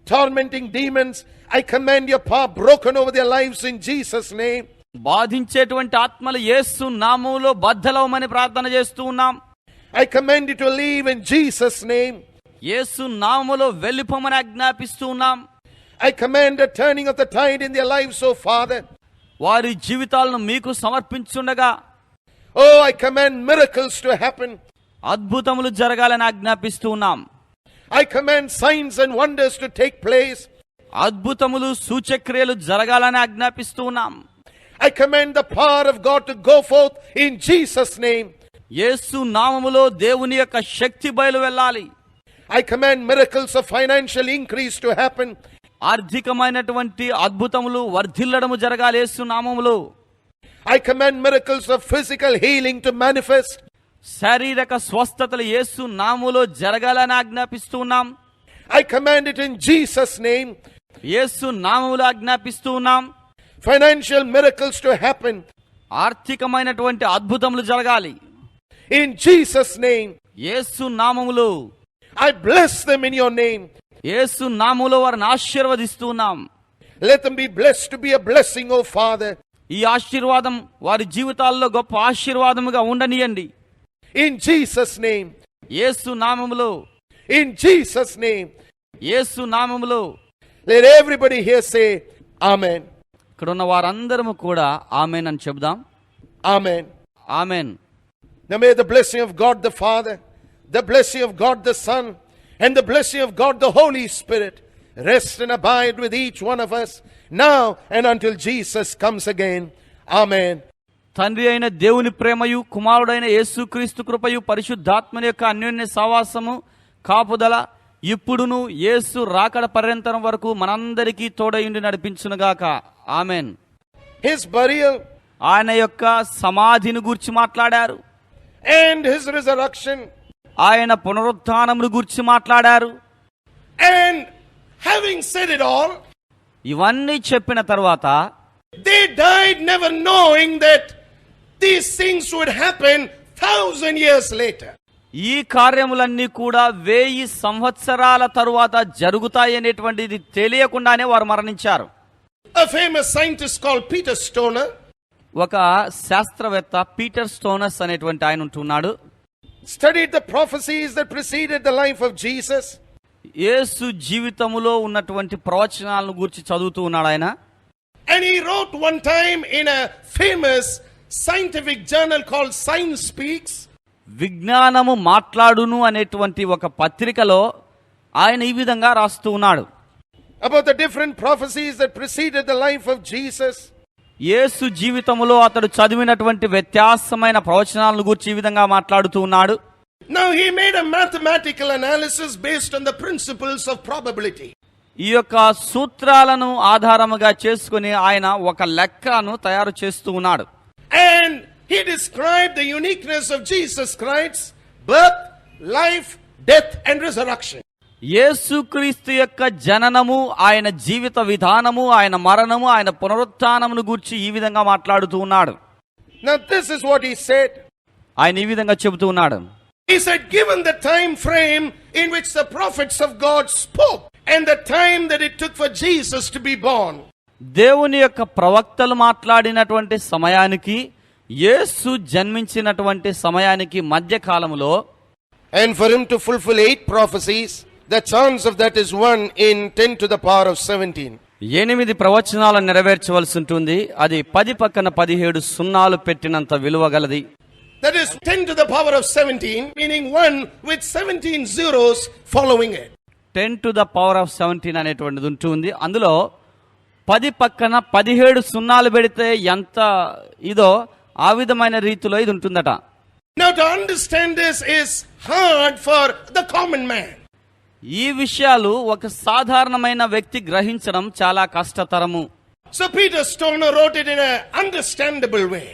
tormenting demons, I command your power broken over their lives in Jesus' name. బాధించేటువంటి ఆత్మలు యేసు నామములో బద్దలవమని ప్రార్థన చేస్తూ ఉన్నాం. I command you to leave in Jesus' name. యేసు నామములో వెళ్ళిపోమని ఆజ్ఞాపిస్తూ ఉన్నాం. I command a turning of the tide in their lives, oh Father. వారి జీవితాలను మీకు సమర్పించుండగా Oh, I command miracles to happen. అద్భుతములు జరగాలని ఆజ్ఞాపిస్తూ ఉన్నాం. I command signs and wonders to take place. అద్భుతములు సూచక్రియలు జరగాలని ఆజ్ఞాపిస్తూ ఉన్నాం. I command the power of God to go forth in Jesus' name. యేసు నామములో దేవుని యొక్క శక్తి బయలు వెళ్ళాలి. I command miracles of financial increase to happen. ఆర్థికమైనటువంటి అద్భుతములు వర్ధిల్లడము జరగాలి యేసు నామములో. I command miracles of physical healing to manifest. శారీరక స్వస్థతలు యేసు నామములో జరగాలని ఆజ్ఞాపిస్తూ ఉన్నాం. I command it in Jesus' name. యేసు నామములో ఆజ్ఞాపిస్తూ ఉన్నాం. Financial miracles to happen. ఆర్థికమైనటువంటి అద్భుతములు జరగాలి In Jesus' name. యేసు నామములో. I bless them in your name. యేసు నామములో వారిని ఆశీర్వదిస్తూ ఉన్నాం. Let them be blessed to be a blessing, oh Father. ఈ ఆశీర్వాదం వారి జీవితాల్లో గొప్ప ఆశీర్వాదముగా ఉండనియండి. In Jesus' name. యేసు నామములో. In Jesus' name. యేసు నామములో. Let everybody here say, Amen. ఇక్కడ ఉన్న వారందరము కూడా ఆమేన్ అని చెబుదాం. Amen. Amen. Now may the blessing of God the Father, the blessing of God the Son, and the blessing of God the Holy Spirit rest and abide with each one of us now and until Jesus comes again. Amen. తండ్రి అయిన దేవుని ప్రేమయు కుమారుడైన యేసుక్రీస్తు కృపయు పరిశుద్ధాత్మని యొక్క అన్యోన్య సహవాసము కాపుదల ఇప్పుడును యేసు రాకడ పర్యంతరం వరకు మనందరికీ తోడయుండి నడిపించునుగాక. ఆమేన్. His burial ఆయన యొక్క సమాధిని గూర్చి మాట్లాడారు. and his resurrection, ఆయన పునరుత్థానమును గూర్చి మాట్లాడారు. and having said it all, ఇవన్నీ చెప్పిన తర్వాత they died never knowing that these things would happen 1,000 years later. ఈ కార్యములన్నీ కూడా 1000 సంవత్సరాల తరువాత జరుగుతాయనేటువంటిది తెలియకుండానే వారు మరణించారు. A famous scientist called Peter Stoner ఒక శాస్త్రవేత్త పీటర్ స్టోనస్ అనేటువంటి ఆయన ఉంటున్నాడు. studied the prophecies that preceded the life of Jesus. యేసు జీవితములో ఉన్నటువంటి ప్రవచనాలను గురించి చదువుతూ ఉన్నాడు ఆయన. And he wrote one time in a famous scientific journal called Science Speaks. విజ్ఞానము మాట్లాడును అనేటువంటి ఒక పత్రికలో ఆయన ఈ విధంగా రాస్తూ ఉన్నాడు. About the different prophecies that preceded the life of Jesus. యేసు జీవితములో అతడు చదివినటువంటి వ్యత్యాసమైన ప్రవచనాలను గురించి ఈ విధంగా మాట్లాడుతూ ఉన్నాడు. Now he made a mathematical analysis based on the principles of probability. ఈ యొక్క సూత్రాలను ఆధారముగా చేసుకుని ఆయన ఒక లెక్కను తయారు చేస్తూ ఉన్నాడు. And he described the uniqueness of Jesus Christ's birth, life, death and resurrection. యేసుక్రీస్తు యొక్క జననము, ఆయన జీవిత విధానము, ఆయన మరణము, ఆయన పునరుత్థానమును గూర్చి ఈ విధంగా మాట్లాడుతూ ఉన్నాడు. Now this is what he said. ఆయన ఈ విధంగా చెబుతూ ఉన్నాడు. He said, given the time frame in which the prophets of God spoke and the time that it took for Jesus to be born, దేవుని యొక్క ప్రవక్తలు మాట్లాడినటువంటి సమయానికి యేసు జన్మించినటువంటి సమయానికి మధ్య కాలములో and for him to fulfill 8 prophecies, the chance of that is 1 in 10 to the power of 17. 8 ప్రవచనాలను నెరవేర్చవలసి ఉంటుంది. అది 10 పక్కన 17 సున్నాలు పెట్టినంత విలువ గలది. That is 10 to the power of 17, meaning 1 with 17 zeros following it. 10 to the power of 17 అనేటువంటిది ఉంటుంది. అందులో 10 పక్కన 17 సున్నాలు పెడితే ఎంత ఇదో ఆ విధమైన రీతిలో ఇది ఉంటుందట. Now to understand this is hard for the common man. ఈ విషయాలు ఒక సాధారణమైన వ్యక్తి గ్రహించడం చాలా కష్టతరము. So Peter Stoner wrote it in an understandable way.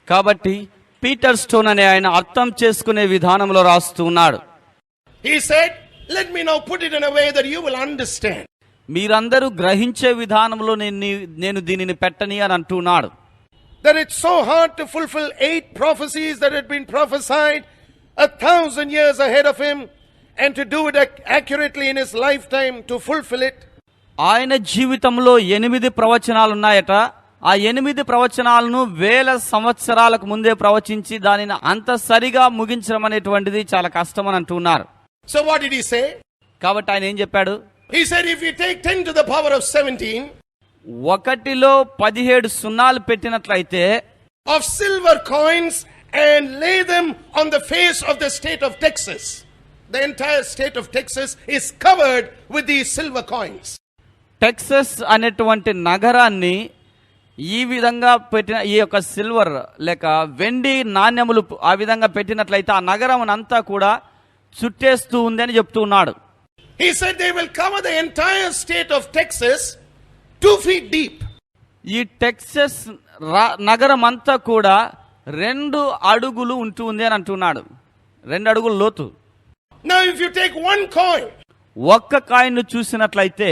కాబట్టి పీటర్ స్టోన్ అనే ఆయన అర్థం చేసుకునే విధానంలో రాస్తూ ఉన్నాడు. He said, let me now put it in a way that you will understand. మీరందరూ గ్రహించే విధానంలో నేను దీనిని పెట్టని అని అంటున్నాడు. That it's so hard to fulfill 8 prophecies that had been prophesied 1,000 years ahead of him, and to do it accurately in his lifetime to fulfill it. ఆయన జీవితంలో 8 ప్రవచనాలు ఉన్నాయట. ఆ 8 ప్రవచనాలను 1000 సంవత్సరాలకు ముందే ప్రవచించి దానిని అంత సరిగా ముగించడం అనేటువంటిది చాలా కష్టం అని అంటున్నారు. So what did he say? కాబట్టి ఆయన ఏం చెప్పాడు? He said, if you take 10 to the power of 17 1లో 17 సున్నాలు పెట్టినట్లయితే of silver coins and lay them on the face of the state of Texas, the entire state of Texas is covered with these silver coins. Texas అనేటువంటి నగరాన్ని ఈ విధంగా పెట్టిన ఈ యొక్క silver లేక వెండి నాణ్యములు ఆ విధంగా పెట్టినట్లయితే ఆ నగరం అంతా కూడా చుట్టేస్తూ ఉంది అని చెప్తూ ఉన్నాడు. He said they will cover the entire state of Texas 2 feet deep. ఈ టెక్సస్ నగరం అంతా కూడా 2 అడుగులు ఉంటుంది అని అంటున్నాడు. 2 అడుగుల లోతు. Now if you take one coin ఒక్క కాయిన్ ను చూసినట్లయితే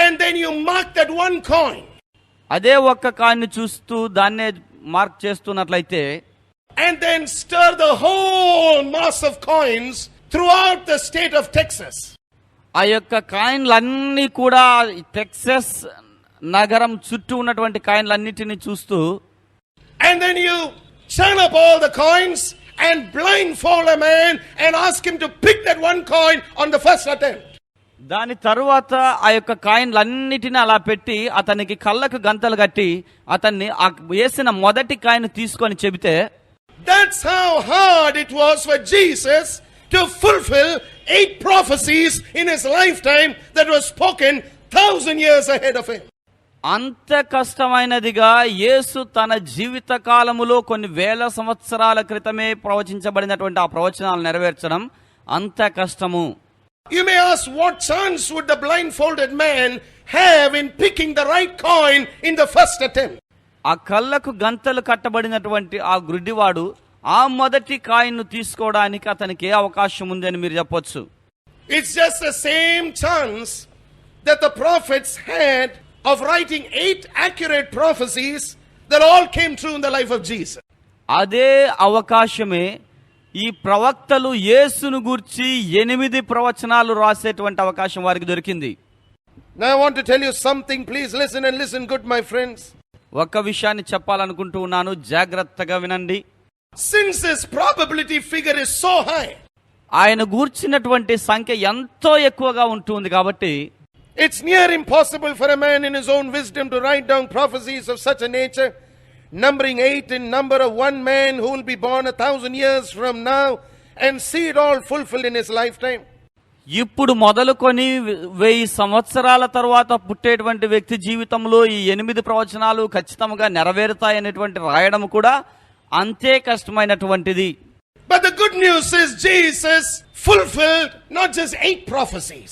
and then you mark that one coin, అదే ఒక్క కాయిన్ ను చూస్తూ దాన్నే మార్క్ చేస్తున్నట్లయితే and then stir the whole mass of coins throughout the state of Texas, ఆ యొక్క కాయిన్లన్నీ కూడా టెక్సస్ నగరం చుట్టూ ఉన్నటువంటి కాయిన్లన్నిటిని చూస్తూ and then you churn up all the coins and blindfold a man and ask him to pick that one coin on the first attempt. దాని తరువాత ఆ యొక్క కాయిన్లన్నిటిని అలా పెట్టి అతనికి కళ్ళకు గంతలు కట్టి అతన్ని వేసిన మొదటి కాయిన్ తీసుకొని చెబితే That's how hard it was for Jesus to fulfill 8 prophecies in his lifetime that were spoken 1,000 years ahead of him. అంత కష్టమైనదిగా యేసు తన జీవిత కాలములో కొన్ని 1000 సంవత్సరాల క్రితమే ప్రవచించబడినటువంటి ఆ ప్రవచనాలు నెరవేర్చడం అంత కష్టము. You may ask, what chance would the blindfolded man have in picking the right coin in the first attempt? ఆ కళ్ళకు గంతలు కట్టబడినటువంటి ఆ గుడ్డివాడు ఆ మొదటి కాయిన్ను తీసుకోవడానికి అతనికి ఏ అవకాశం ఉందని మీరు చెప్పొచ్చు. It's just the same chance that the prophets had of writing 8 accurate prophecies that all came true in the life of Jesus. అదే అవకాశమే ఈ ప్రవక్తలు యేసును గూర్చి 8 ప్రవచనాలు రాసేటువంటి అవకాశం వారికి దొరికింది. Now I want to tell you something. Please listen and listen good, my friends. ఒక్క విషయాన్ని చెప్పాలనుకుంటూ ఉన్నాను, జాగ్రత్తగా వినండి. Since this probability figure is so high, ఆయన గూర్చినటువంటి సంఖ్య ఎంతో ఎక్కువగా ఉంటుంది కాబట్టి it's near impossible for a man in his own wisdom to write down prophecies of such a nature, numbering 8 in number of one man who will be born 1,000 years from now and see it all fulfilled in his lifetime. ఇప్పుడు మొదలుకొని 1000 సంవత్సరాల తర్వాత పుట్టేటువంటి వ్యక్తి జీవితంలో ఈ 8 ప్రవచనాలు ఖచ్చితంగా నెరవేరుతాయనేటువంటి రాయడం కూడా అంతే కష్టమైనటువంటిది. But the good news is Jesus fulfilled not just 8 prophecies.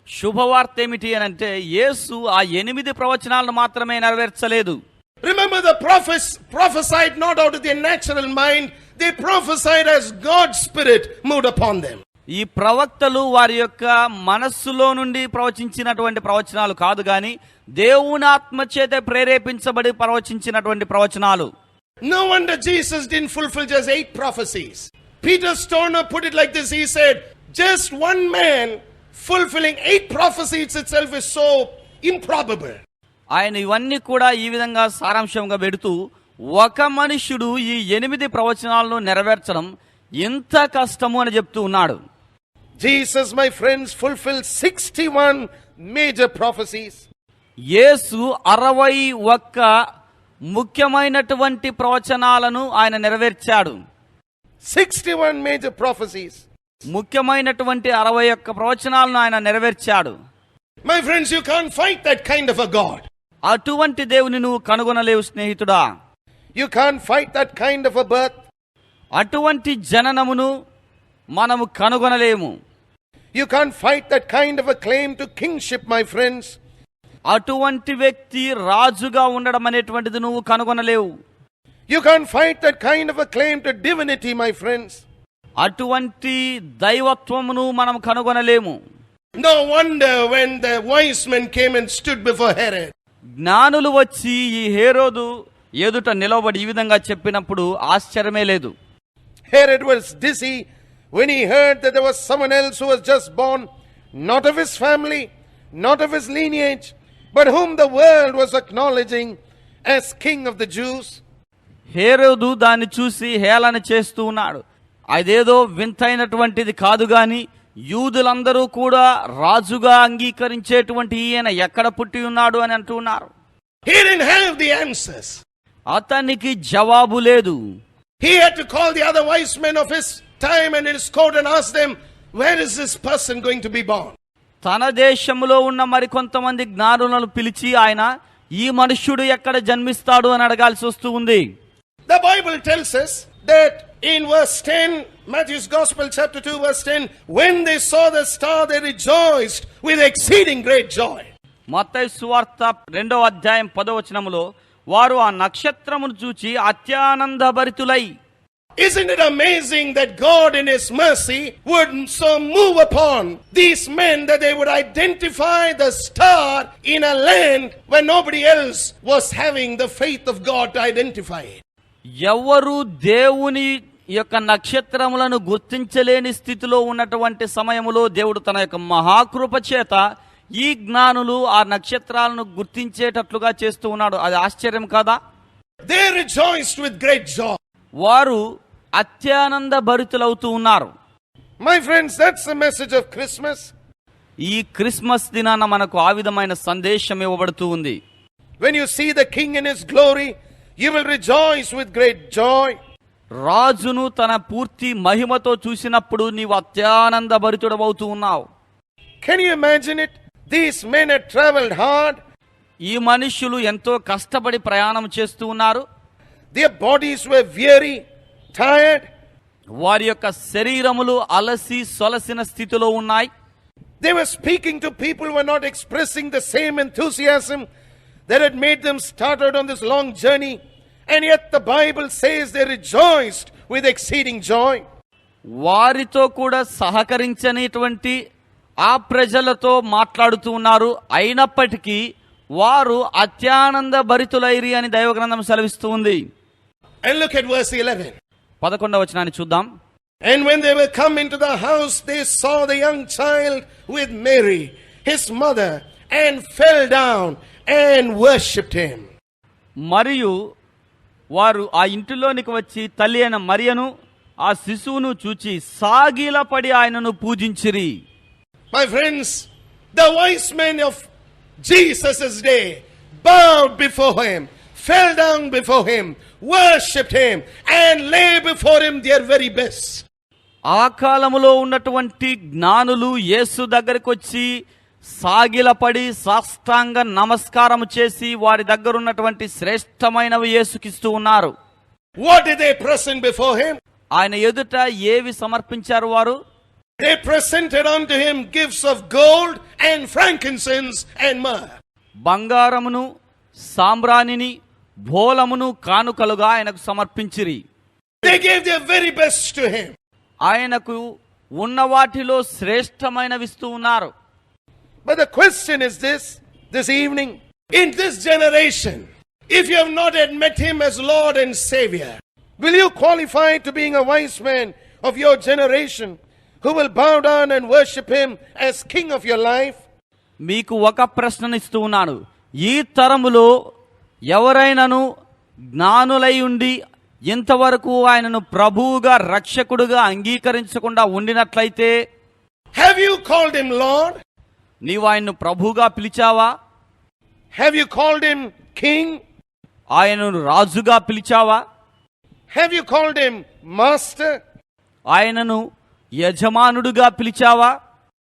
శుభవార్త ఏమిటి అని అంటే యేసు ఆ 8 ప్రవచనాలను మాత్రమే నెరవేర్చలేదు. Remember, the prophets prophesied not out of their natural mind, they prophesied as God's Spirit moved upon them. ఈ ప్రవక్తలు వారి యొక్క మనస్సులో నుండి ప్రవచించినటువంటి ప్రవచనాలు కాదు గాని దేవుని ఆత్మ చేత ప్రేరేపించబడి ప్రవచించినటువంటి ప్రవచనాలు. No wonder Jesus didn't fulfill just 8 prophecies. Peter Stoner put it like this. He said, just one man fulfilling 8 prophecies itself is so improbable. ఆయన ఇవన్నీ కూడా ఈ విధంగా సారాంశంగా పెడుతూ ఒక మనుష్యుడు ఈ 8 ప్రవచనాలను నెరవేర్చడం ఎంత కష్టము అని చెప్తూ ఉన్నాడు. Jesus, my friends, fulfilled 61 major prophecies. యేసు 61 ముఖ్యమైనటువంటి ప్రవచనాలను ఆయన నెరవేర్చాడు. 61 major prophecies. ముఖ్యమైనటువంటి 61 ప్రవచనాలను ఆయన నెరవేర్చాడు. My friends, you can't fight that kind of a God. అటువంటి దేవుని నువ్వు కనుగొనలేవు స్నేహితుడా. You can't fight that kind of a birth. అటువంటి జననమును మనము కనుగొనలేము. You can't fight that kind of a claim to kingship, my friends. అటువంటి వ్యక్తి రాజుగా ఉండడం అనేటువంటిది నువ్వు కనుగొనలేవు. You can't fight that kind of a claim to divinity, my friends. అటువంటి దైవత్వమును మనం కనుగొనలేము. No wonder when the wise men came and stood before Herod. జ్ఞానులు వచ్చి ఈ హేరోదు ఎదుట నిలబడి ఈ విధంగా చెప్పినప్పుడు ఆశ్చర్యమే లేదు. Herod was dizzy when he heard that there was someone else who was just born, not of his family, not of his lineage, but whom the world was acknowledging as king of the Jews. హేరోదు దాన్ని చూసి హేళన చేస్తూ ఉన్నాడు. అదేదో వింతైనటువంటిది కాదు గాని యూదులందరూ కూడా రాజుగా అంగీకరించేటువంటి ఈయన ఎక్కడ పుట్టి ఉన్నాడు అని అంటూ ఉన్నారు. He didn't have the answers. అతనికి జవాబు లేదు. He had to call the other wise men of his time and in his court and ask them, where is this person going to be born? తన దేశంలో ఉన్న మరికొంతమంది జ్ఞానులను పిలిచి ఆయన ఈ మనుష్యుడు ఎక్కడ జన్మిస్తాడు అని అడగాల్సి వస్తూ ఉంది. The Bible tells us that in verse 10, Matthew's Gospel chapter 2 verse 10, when they saw the star they rejoiced with exceeding great joy. మత్తయి సువార్త 2వ అధ్యాయం 10వ వచనములో వారు ఆ నక్షత్రమును చూచి అత్యానందభరితులై. Isn't it amazing that God in his mercy would so move upon these men that they would identify the star in a land where nobody else was having the faith of God to identify it? ఎవరు దేవుని యొక్క నక్షత్రములను గుర్తించలేని స్థితిలో ఉన్నటువంటి సమయములో దేవుడు తన యొక్క మహాకృప చేత ఈ జ్ఞానులు ఆ నక్షత్రాలను గుర్తించేటట్లుగా చేస్తూ ఉన్నాడు. అది ఆశ్చర్యం కాదా? They rejoiced with great joy. వారు అత్యానంద భరితులవుతూ ఉన్నారు. My friends, that's the message of Christmas. ఈ క్రిస్మస్ దినాన మనకు ఆ విధమైన సందేశం ఇవ్వబడుతూ ఉంది. When you see the king in his glory, you will rejoice with great joy. రాజును తన పూర్తి మహిమతో చూసినప్పుడు నీవు అత్యానంద భరితుడవుతూ ఉన్నావు. Can you imagine it? These men had traveled hard. ఈ మనుష్యులు ఎంతో కష్టపడి ప్రయాణం చేస్తూ ఉన్నారు. Their bodies were weary, tired. వారి యొక్క శరీరములు అలసి సొలసిన స్థితిలో ఉన్నాయి. They were speaking to people who were not expressing the same enthusiasm that had made them started on this long journey. And yet the Bible says they rejoiced with exceeding joy. వారితో కూడా సహకరించనిటువంటి ఆ ప్రజలతో మాట్లాడుతూ ఉన్నారు. అయినప్పటికీ వారు అత్యానంద భరితులైరి అని దైవగ్రంథం సెలవిస్తూ ఉంది. And look at verse 11. 11వ వచనాన్ని చూద్దాం. And when they were come into the house, they saw the young child with Mary, his mother, and fell down and worshipped him. మరియు వారు ఆ ఇంటిలోనికి వచ్చి తల్లి అయిన మరియను ఆ శిశువును చూచి సాగిలపడి ఆయనను పూజించిరి. My friends, the wise men of Jesus' day bowed before him, fell down before him, worshipped him, and lay before him their very best. ఆ కాలములో ఉన్నటువంటి జ్ఞానులు యేసు దగ్గరికి వచ్చి సాగిలపడి సాష్టాంగ నమస్కారం చేసి వారి దగ్గర ఉన్నటువంటి శ్రేష్టమైనవి యేసుకిస్తూ ఉన్నారు. What did they present before him? ఆయన ఎదుట ఏవి సమర్పించారు వారు? They presented unto him gifts of gold and frankincense and myrrh. బంగారమును సాంబ్రాణిని భోలమును కానుకలుగా ఆయనకు సమర్పించిరి. They gave their very best to him. ఆయనకు ఉన్న వాటిలో శ్రేష్టమైనవిస్తూ ఉన్నారు. But the question is this evening, in this generation, if you have not yet met him as Lord and Savior, will you qualify to being a wise man of your generation who will bow down and worship him as king of your life? మీకు ఒక ప్రశ్ననిస్తూ ఉన్నాను. ఈ తరములో ఎవరైనాను జ్ఞానులై ఉండి ఇంతవరకు ఆయనను ప్రభువుగా రక్షకుడుగా అంగీకరించకుండా ఉండినట్లయితే, have you called him Lord? నీవు ఆయన్ను ప్రభువుగా పిలిచావా? Have you called him king? ఆయనను రాజుగా పిలిచావా? Have you called him master? ఆయనను యజమానుడుగా పిలిచావా?